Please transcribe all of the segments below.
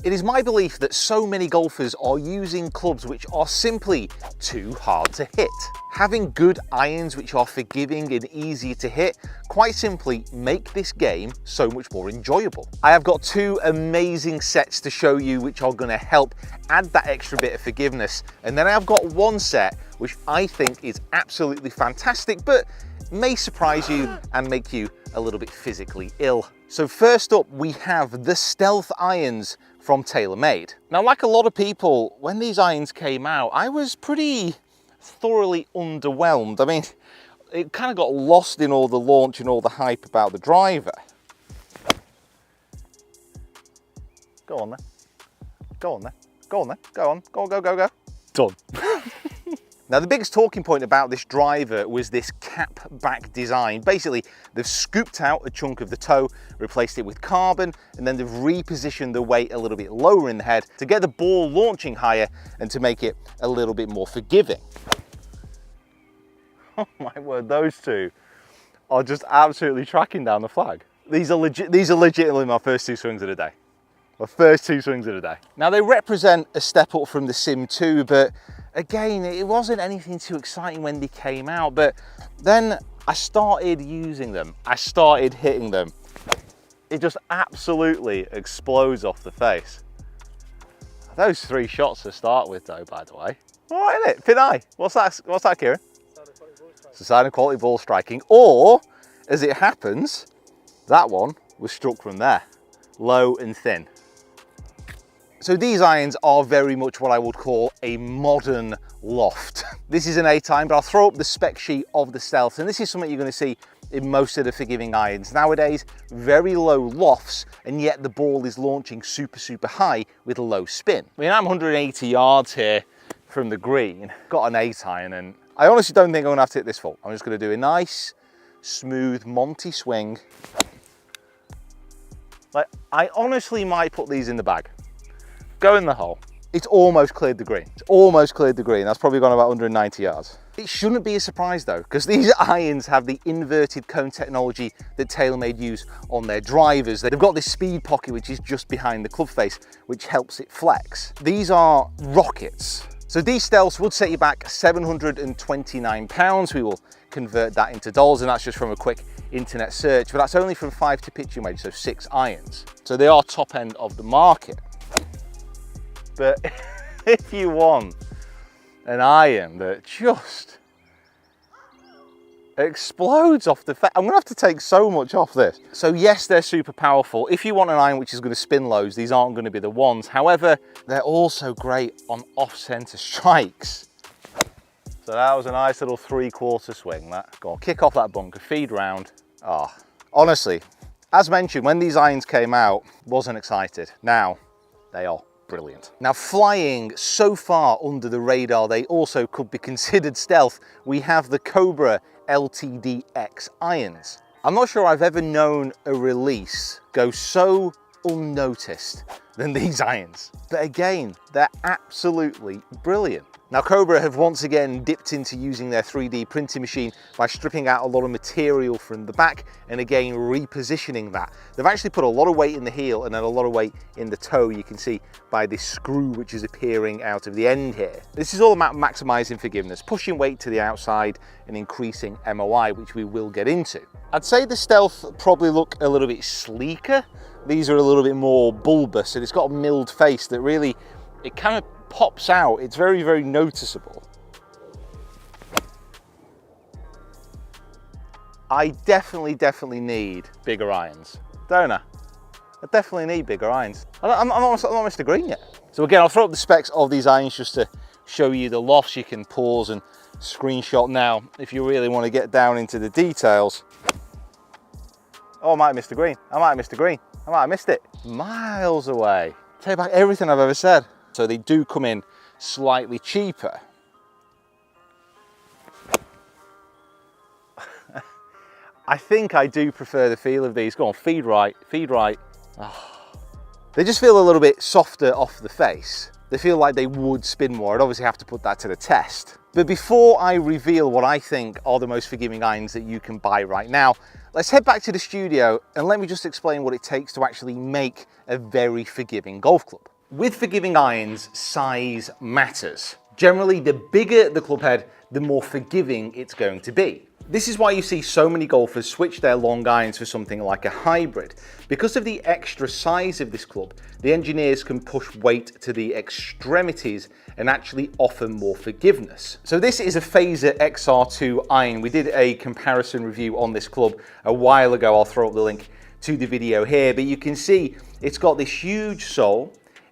It is my belief that so many golfers are using clubs which are simply too hard to hit. Having good irons which are forgiving and easier to hit quite simply make this game so much more enjoyable. I have got two amazing sets to show you which are going to help add that extra bit of forgiveness, and then I've got one set which I think is absolutely fantastic but may surprise you and make you a little bit physically ill. So first up we have the Stealth irons from TaylorMade. Now, like a lot of people, when these irons came out, I was pretty thoroughly underwhelmed. I mean, it kind of got lost in all the launch and all the hype about the driver. Go on then. Go on then. Go on then. Go on. Go, go, go, go. Done. Now, the biggest talking point about this driver was this cap back design. Basically, they've scooped out a chunk of the toe, replaced it with carbon, and then they've repositioned the weight a little bit lower in the head to get the ball launching higher and to make it a little bit more forgiving. Oh my word, those two are just absolutely tracking down the flag. These are legitimately my first two swings of the day. My first two swings of the day. Now, they represent a step up from the Sim 2, but again, it wasn't anything too exciting when they came out. But then I started using them. I started hitting them. It just absolutely explodes off the face. Those three shots to start with, though, by the way. What is it? Pin eye. What's that, Kieran? It's a sign of quality ball striking. Or, as it happens, that one was struck from there, low and thin. So these irons are very much what I would call a modern loft. This is an A-time, but I'll throw up the spec sheet of the Stealth, and this is something you're going to see in most of the forgiving irons nowadays. Very low lofts, and yet the ball is launching super, super high with a low spin. I mean, I'm 180 yards here from the green, got an A-time, and I honestly don't think I'm going to have to hit this full. I'm just going to do a nice, smooth Monty swing. Like, I honestly might put these in the bag. Go in the hole. It's almost cleared the green. It's almost cleared the green. That's probably gone about 190 yards. It shouldn't be a surprise though, because these irons have the inverted cone technology that TaylorMade use on their drivers. They've got this speed pocket which is just behind the club face, which helps it flex. These are rockets. So these Stealths would set you back £729. We will convert that into dollars, and that's just from a quick internet search, but that's only from 5 to pitching wedge, so 6 irons. So they are top end of the market. But if you want an iron that just explodes off the face, I'm gonna have to take so much off this. So yes, they're super powerful. If you want an iron which is gonna spin loads, these aren't gonna be the ones. However, they're also great on off-center strikes. So that was a nice little 3/4 swing, that. Go on, kick off that bunker, feed round. Ah, honestly, as mentioned, when these irons came out, wasn't excited. Now, they are brilliant. Now, flying so far under the radar, they also could be considered stealth. We have the Cobra LTD-X irons. I'm not sure I've ever known a release go so unnoticed than these irons. But again, they're absolutely brilliant. Now, Cobra have once again dipped into using their 3D printing machine by stripping out a lot of material from the back and again repositioning that. They've actually put a lot of weight in the heel and then a lot of weight in the toe, you can see by this screw which is appearing out of the end here. This is all about maximizing forgiveness, pushing weight to the outside and increasing MOI, which we will get into. I'd say the Stealth probably look a little bit sleeker. These are a little bit more bulbous, and it's got a milled face that really, it kind of pops out. It's very, very noticeable. I definitely need bigger irons, don't I? I definitely need bigger irons. I'm not Mr. Green yet. So again, I'll throw up the specs of these irons just to show you the lofts. You can pause and screenshot now if you really want to get down into the details. Oh, I might have missed the green. I might have missed the green. I might have missed it. Miles away. Take back everything I've ever said. So they do come in slightly cheaper. I think I do prefer the feel of these. Go on, feed right, feed right. Oh. They just feel a little bit softer off the face. They feel like they would spin more. I'd obviously have to put that to the test. But before I reveal what I think are the most forgiving irons that you can buy right now, let's head back to the studio and let me just explain what it takes to actually make a very forgiving golf club. With forgiving irons, size matters. Generally, the bigger the club head, the more forgiving it's going to be. This is why you see so many golfers switch their long irons for something like a hybrid. Because of the extra size of this club, the engineers can push weight to the extremities and actually offer more forgiveness. So this is a Phaser XR2 iron. We did a comparison review on this club a while ago. I'll throw up the link to the video here, but you can see it's got this huge sole.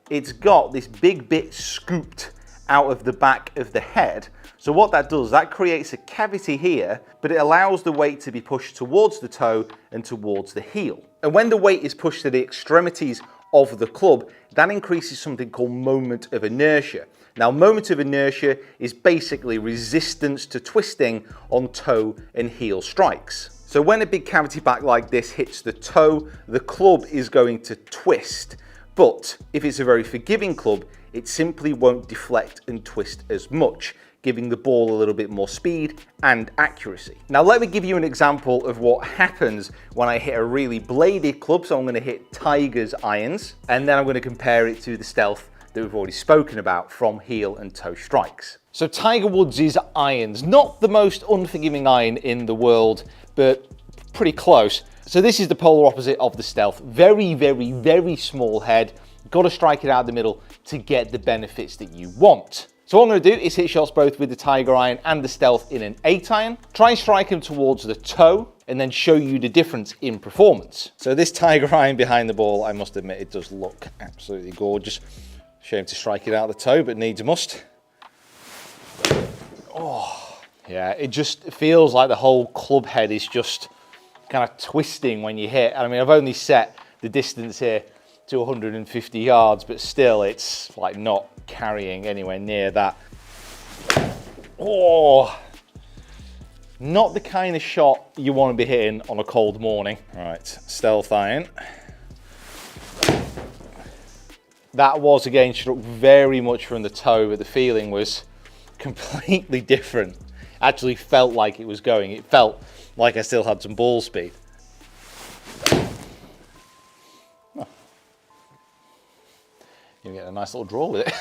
It's got this big bit scooped out of the back of the head. So what that does, that creates a cavity here, but it allows the weight to be pushed towards the toe and towards the heel. And when the weight is pushed to the extremities of the club, that increases something called moment of inertia. Now, moment of inertia is basically resistance to twisting on toe and heel strikes. So when a big cavity back like this hits the toe, the club is going to twist. But if it's a very forgiving club, it simply won't deflect and twist as much, giving the ball a little bit more speed and accuracy. Now let me give you an example of what happens when I hit a really bladed club. So I'm going to hit Tiger's irons, and then I'm going to compare it to the Stealth that we've already spoken about from heel and toe strikes. So Tiger Woods' irons, not the most unforgiving iron in the world, but pretty close. So this is the polar opposite of the Stealth. Very, very, very small head. Got to strike it out the middle to get the benefits that you want. So what I'm going to do is hit shots both with the Tiger iron and the Stealth in an 8 iron. Try and strike them towards the toe and then show you the difference in performance. So this Tiger iron behind the ball, I must admit, it does look absolutely gorgeous. Shame to strike it out of the toe, but needs a must. Oh, yeah, it just feels like the whole club head is just kind of twisting when you hit. I mean, I've only set the distance here to 150 yards, but still it's like not carrying anywhere near that. Oh, not the kind of shot you want to be hitting on a cold morning. All right, Stealth iron. That was again struck very much from the toe, but the feeling was completely different. Actually felt like it was going. It felt like I still had some ball speed. You get a nice little draw with it.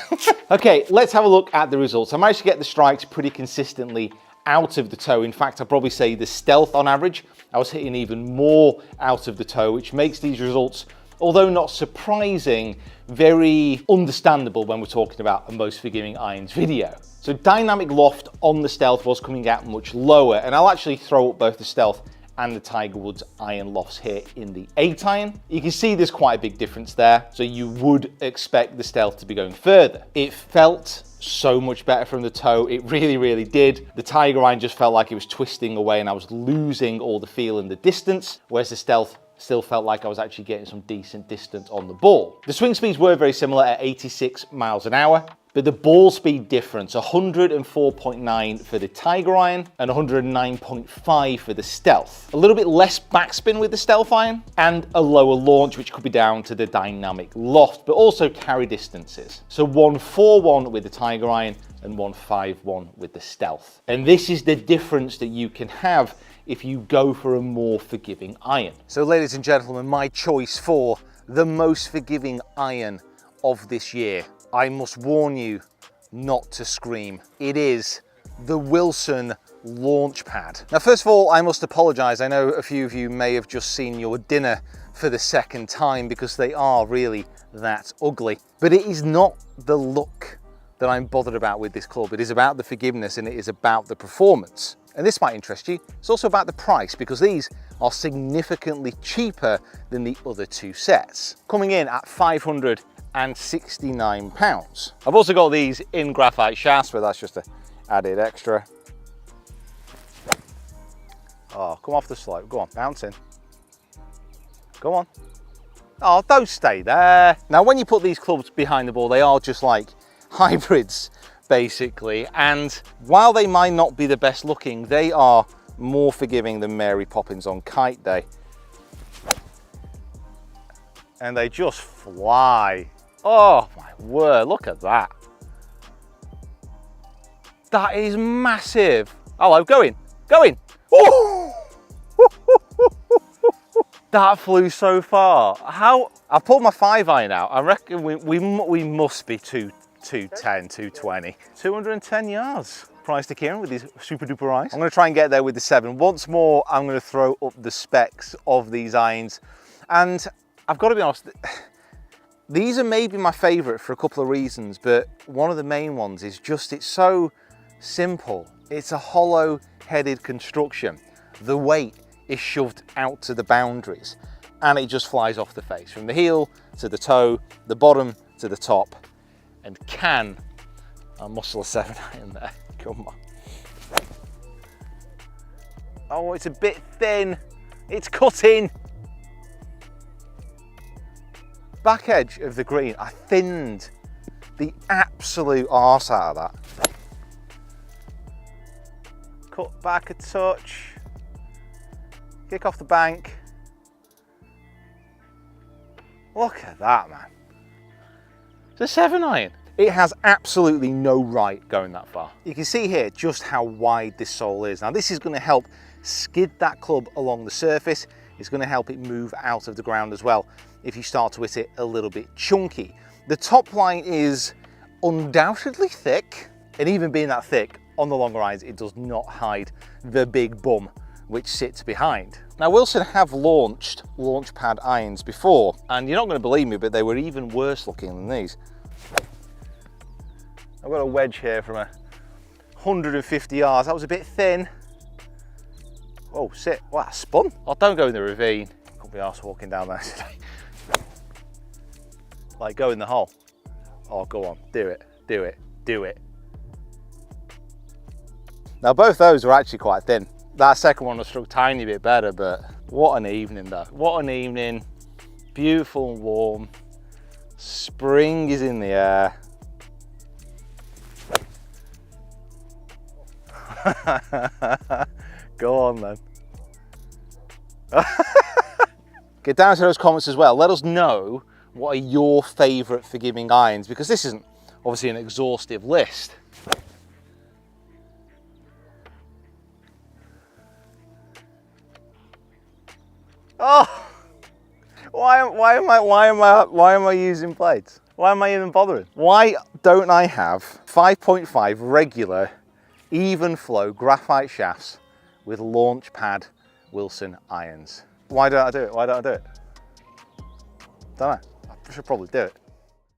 Okay, let's have a look at the results. I managed to get the strikes pretty consistently out of the toe. In fact, I'd probably say the Stealth on average, I was hitting even more out of the toe, which makes these results, although not surprising, very understandable when we're talking about a most forgiving irons video. So dynamic loft on the Stealth was coming out much lower, and I'll actually throw up both the Stealth and the Tiger Woods iron lofts here in the 8 iron. You can see there's quite a big difference there, so you would expect the Stealth to be going further. It felt so much better from the toe, it really, really did. The Tiger iron just felt like it was twisting away and I was losing all the feel in the distance, whereas the Stealth still felt like I was actually getting some decent distance on the ball. The swing speeds were very similar at 86 miles an hour. But the ball speed difference, 104.9 for the Tiger iron and 109.5 for the Stealth. A little bit less backspin with the Stealth iron and a lower launch, which could be down to the dynamic loft, but also carry distances. So 141 with the Tiger iron and 151 with the Stealth. And this is the difference that you can have if you go for a more forgiving iron. So ladies and gentlemen, my choice for the most forgiving iron of this year. I must warn you not to scream. It is the Wilson Launchpad. Now, first of all, I must apologize. I know a few of you may have just seen your dinner for the second time because they are really that ugly. But it is not the look that I'm bothered about with this club. It is about the forgiveness and it is about the performance. And this might interest you. It's also about the price because these are significantly cheaper than the other two sets, coming in at £569. I've also got these in graphite shafts, but that's just an added extra. Oh, come off the slope. Go on, bounce in. Go on. Oh, don't stay there. Now, when you put these clubs behind the ball, they are just like hybrids, basically. And while they might not be the best looking, they are more forgiving than Mary Poppins on Kite Day. And they just fly. Oh my word, look at that. That is massive. Hello, go in, go in. Oh! That flew so far. How? I pulled my 5-iron out. I reckon we must be 210, 220. 210 yards. Price to Kieran with these super duper irons. I'm going to try and get there with the 7. Once more, I'm going to throw up the specs of these irons. And I've got to be honest, these are maybe my favourite for a couple of reasons, but one of the main ones is just it's so simple. It's a hollow-headed construction. The weight is shoved out to the boundaries and it just flies off the face from the heel to the toe, the bottom to the top, and can I muscle a 7-iron there? Come on. Oh, it's a bit thin. It's cutting. Back edge of the green, I thinned the absolute arse out of that. Cut back a touch. Kick off the bank. Look at that, man. It's a 7-iron. It has absolutely no right going that far. You can see here just how wide this sole is. Now this is going to help skid that club along the surface. It's going to help it move out of the ground as well if you start to hit it a little bit chunky. The top line is undoubtedly thick, and even being that thick on the longer irons, it does not hide the big bum which sits behind. Now Wilson have launched launch pad irons before, and you're not going to believe me, but they were even worse looking than these. I've got a wedge here from 150 yards. That was a bit thin. Oh, sit. Wow, spun. Oh, don't go in the ravine. Couldn't be arsed walking down there today. Like, go in the hole. Oh, go on. Do it. Do it. Do it. Now, both those were actually quite thin. That second one was struck a tiny bit better, but what an evening, though. What an evening. Beautiful and warm. Spring is in the air. Go on then. Get down to those comments as well. Let us know what are your favourite forgiving irons, because this isn't obviously an exhaustive list. Oh, why am I using blades? Why am I even bothering? Why don't I have 5.5 regular even flow graphite shafts with launch pad Wilson irons? Why don't I do it? Why don't I do it? Don't know. I should probably do it.